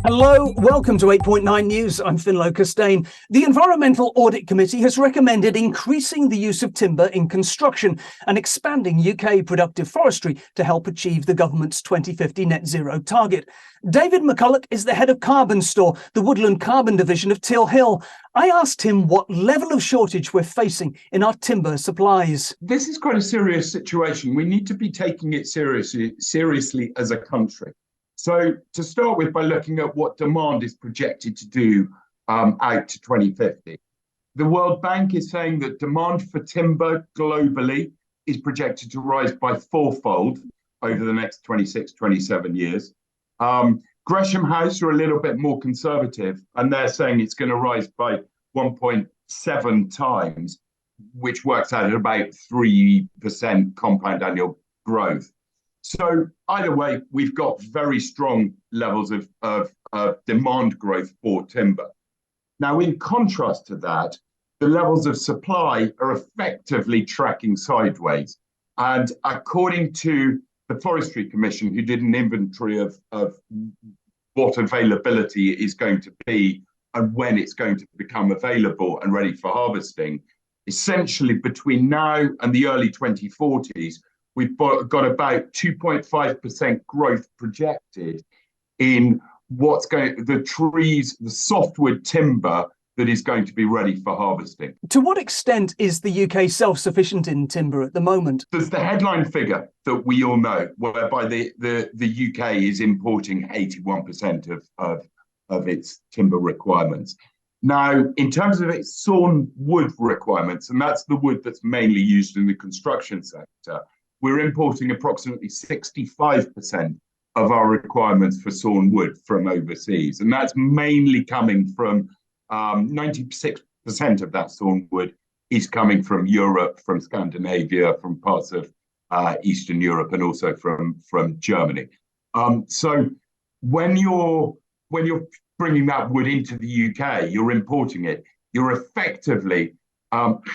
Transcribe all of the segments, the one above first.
Hello, welcome to 8.9 News. I'm ffinlo Costain. The Environmental Audit Committee has recommended increasing the use of timber in construction and expanding UK productive forestry to help achieve the government's 2050 net zero target. David McCulloch is the head of Carbon Store, the woodland carbon division of Tilhill. I asked him what level of shortage we're facing in our timber supplies. This is quite a serious situation. We need to be taking it seriously as a country. So to start with, by looking at what demand is projected to do out to 2050. The World Bank is saying that demand for timber globally is projected to rise by fourfold over the next 26, 27 years. Gresham House are a little bit more conservative, and they're saying it's going to rise by 1.7 times, which works out at about 3% compound annual growth. So either way, we've got very strong levels of demand growth for timber. Now, in contrast to that, the levels of supply are effectively tracking sideways. And according to the Forestry Commission, who did an inventory of what availability is going to be and when it's going to become available and ready for harvesting, essentially between now and the early 2040s, we've got about 2.5% growth projected in the trees, the softwood timber that is going to be ready for harvesting. To what extent is the UK self-sufficient in timber at the moment? There's the headline figure that we all know, whereby the UK is importing 81% of its timber requirements. Now, in terms of its sawn wood requirements, and that's the wood that's mainly used in the construction sector, we're importing approximately 65% of our requirements for sawn wood from overseas. And that's mainly coming from 96% of that sawn wood is coming from Europe, from Scandinavia, from parts of Eastern Europe, and also from Germany. So when you're bringing that wood into the UK, you're importing it, you're effectively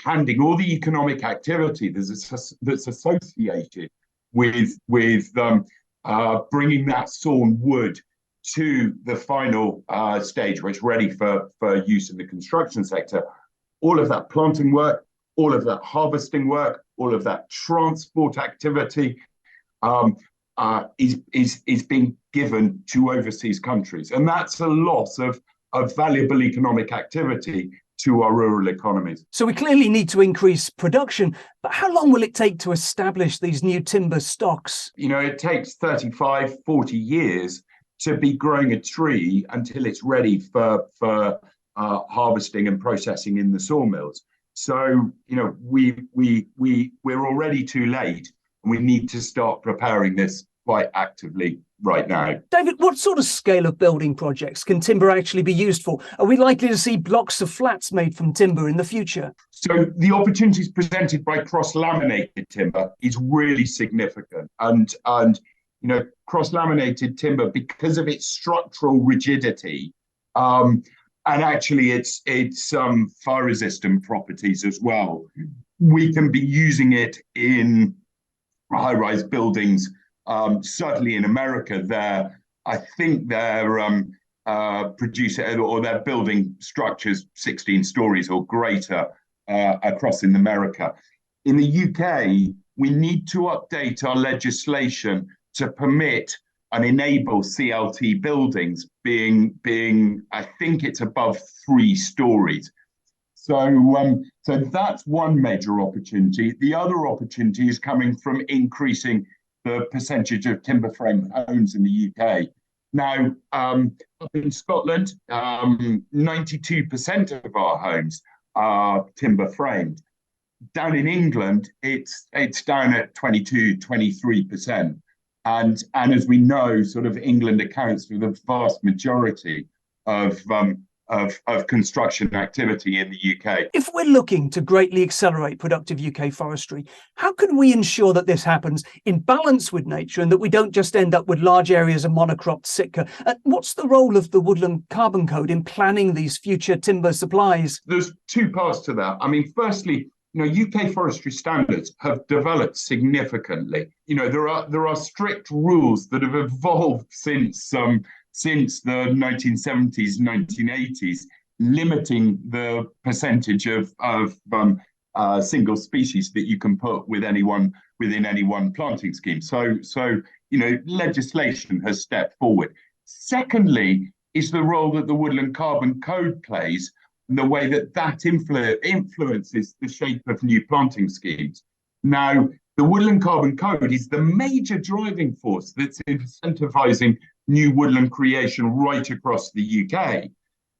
handing all the economic activity that's associated with bringing that sawn wood to the final stage where it's ready for use in the construction sector. All of that planting work, all of that harvesting work, all of that transport activity is being given to overseas countries. And that's a loss of valuable economic activity to our rural economies. So we clearly need to increase production, but how long will it take to establish these new timber stocks? You know, it takes 35, 40 years to be growing a tree until it's ready for harvesting and processing in the sawmills. So, you know, we're already too late, and we need to start preparing this quite actively right now. David, what sort of scale of building projects can timber actually be used for? Are we likely to see blocks of flats made from timber in the future? So the opportunities presented by cross-laminated timber is really significant. And you know, cross-laminated timber, because of its structural rigidity, and actually its fire-resistant properties as well, we can be using it in high-rise buildings. Certainly in America, I think they're producing or they're building structures 16 stories or greater across in America. In the UK, we need to update our legislation to permit and enable CLT buildings being I think it's above 3 stories. So that's one major opportunity. The other opportunity is coming from increasing the percentage of timber frame homes in the UK. Now, up in Scotland, 92% of our homes are timber framed. Down in England, it's down at 22, 23%. And as we know, sort of England accounts for the vast majority of construction activity in the UK. If we're looking to greatly accelerate productive UK forestry, how can we ensure that this happens in balance with nature and that we don't just end up with large areas of monocropped Sitka? What's the role of the Woodland Carbon Code in planning these future timber supplies? There's 2 parts to that. I mean, firstly, you know, UK forestry standards have developed significantly. You know, there are strict rules that have evolved since since the 1970s, 1980s, limiting the percentage of single species that you can put within any one planting scheme. So legislation has stepped forward. Secondly, is the role that the Woodland Carbon Code plays and the way that influences the shape of new planting schemes. Now, the Woodland Carbon Code is the major driving force that's incentivizing new woodland creation right across the UK.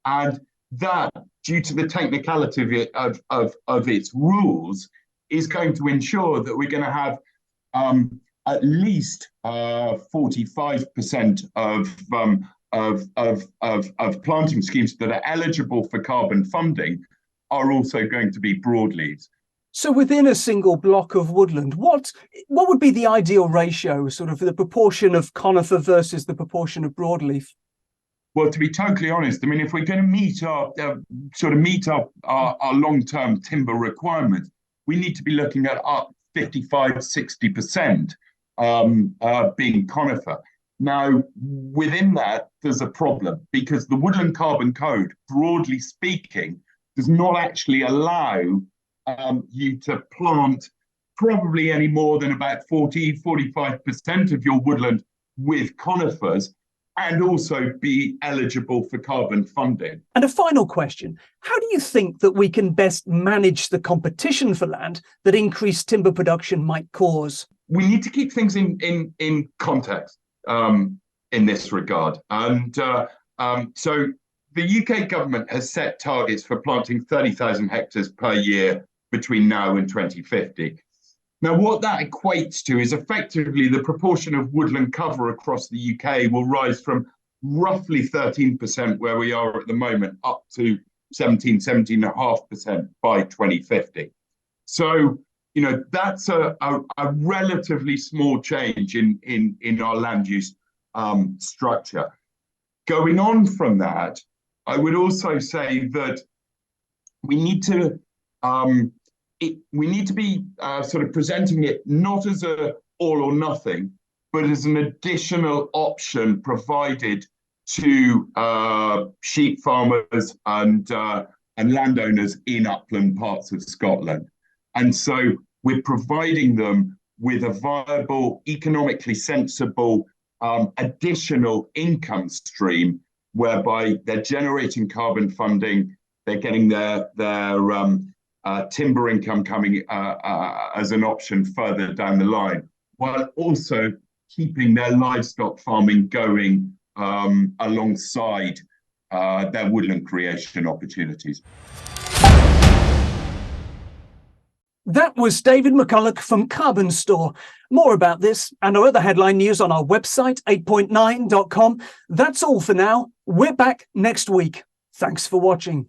And that, due to the technicality of its rules, is going to ensure that we're going to have at least 45% of planting schemes that are eligible for carbon funding are also going to be broadleaves. So within a single block of woodland, what would be the ideal ratio, sort of the proportion of conifer versus the proportion of broadleaf? Well, to be totally honest, I mean, if we're going to meet our long-term timber requirements, we need to be looking at up 55-60% being conifer. Now, within that, there's a problem because the Woodland Carbon Code, broadly speaking, does not actually allow you to plant probably any more than about 40-45% of your woodland with conifers and also be eligible for carbon funding. And a final question, how do you think that we can best manage the competition for land that increased timber production might cause? We need to keep things in context in this regard. And so the UK government has set targets for planting 30,000 hectares per year between now and 2050. Now, what that equates to is effectively the proportion of woodland cover across the UK will rise from roughly 13% where we are at the moment up to 17.5% by 2050. So, that's a relatively small change in our land use structure. Going on from that, I would also say that we need to be sort of presenting it not as a all or nothing, but as an additional option provided to sheep farmers and landowners in upland parts of Scotland. And so we're providing them with a viable, economically sensible additional income stream whereby they're generating carbon funding, they're getting their timber income coming as an option further down the line, while also keeping their livestock farming going alongside their woodland creation opportunities. That was David McCulloch from Carbon Store. More about this and our other headline news on our website, 8.9.com. That's all for now. We're back next week. Thanks for watching.